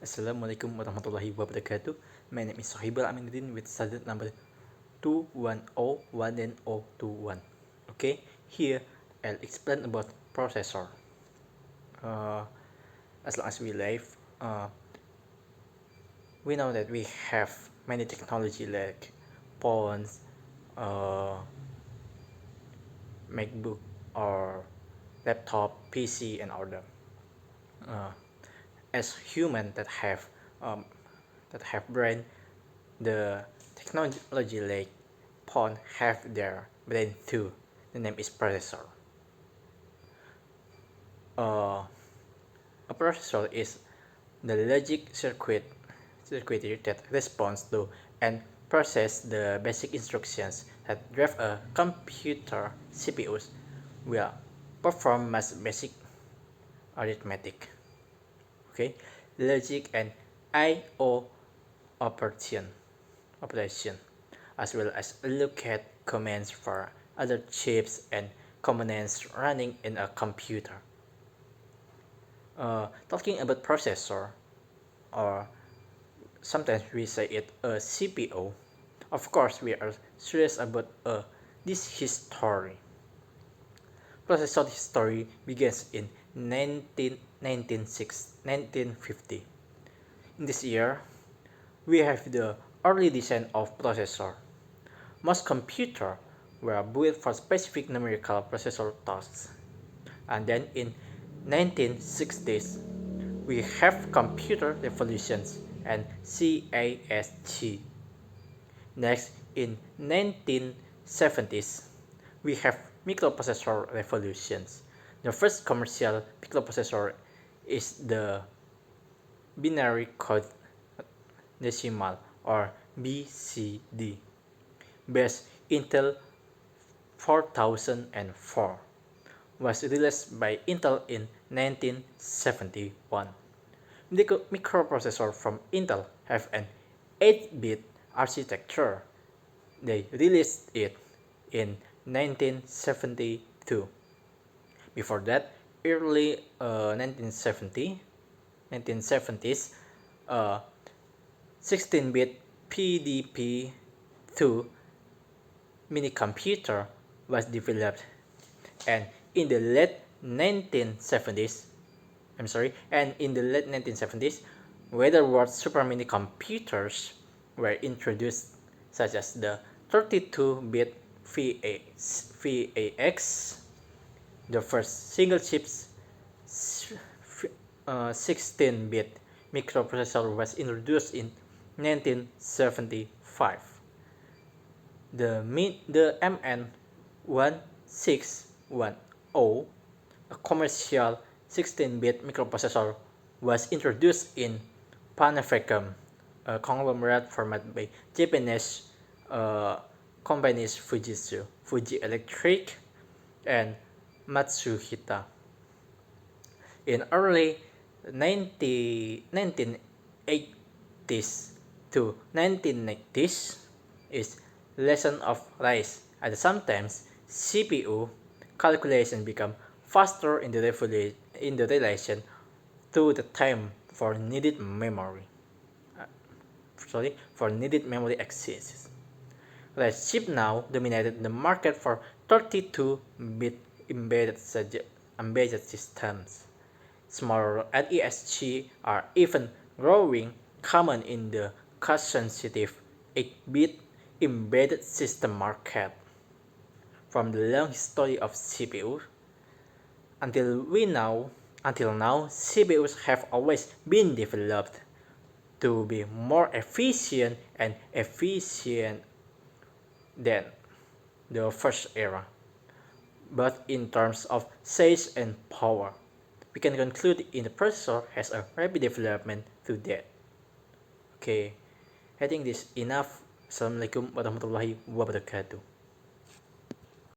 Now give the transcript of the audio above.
Assalamualaikum warahmatullahi wabarakatuh. My name is Sohibul Aminudin with student number 2101021. Okay, here I'll explain about processor. Uh, as long as we live, we know that we have many technology like phones, uh, MacBook or laptop, PC, and other. Uh, as human um, that have brain, the technology like phone have their brain too. The name is processor. Uh, a processor is the logic circuitry that responds to and process the basic instructions that drive a computer. CPUs will perform much basic arithmetic, okay, logic and I/O operation, as well as allocate commands for other chips and components running in a computer. Talking about processor, or sometimes we say it a CPU. Of course, we are serious about this history. Processor history begins in 1950. In this year, we have the early design of processor. Most computers were built for specific numerical processor tasks. And then in 1960s, we have computer revolutions and CASG. Next, in 1970s, we have microprocessor revolutions. The first commercial microprocessor is the binary code decimal or BCD, based Intel 4004, was released by Intel in 1971. Microprocessors from Intel have an 8-bit architecture. They released it in 1972. Before that, early 1970s, 16-bit PDP-2 minicomputer was developed, and in the late 1970s, Weatherworld super minicomputers were introduced, such as the 32-bit VAX, the first single-chip 16-bit microprocessor was introduced in 1975. The MN1610, a commercial 16-bit microprocessor, was introduced in Panafrican, a conglomerate formed by Japanese companies Fujitsu, Fuji Electric, and Matsushita. In early 1980s to 1990s is lesson of rise, and sometimes CPU calculation become faster in the relation to the time for needed memory. Exists. Let's chip now dominated the market for 32-bit embedded systems. Smaller NESG are even growing common in the cost-sensitive 8-bit embedded system market. From the long history of CPUs, until now, CPUs have always been developed to be more efficient than the first era. But in terms of size and power, we can conclude in the processor has a rapid development to that. Okay, I think this enough. Assalamualaikum warahmatullahi wabarakatuh.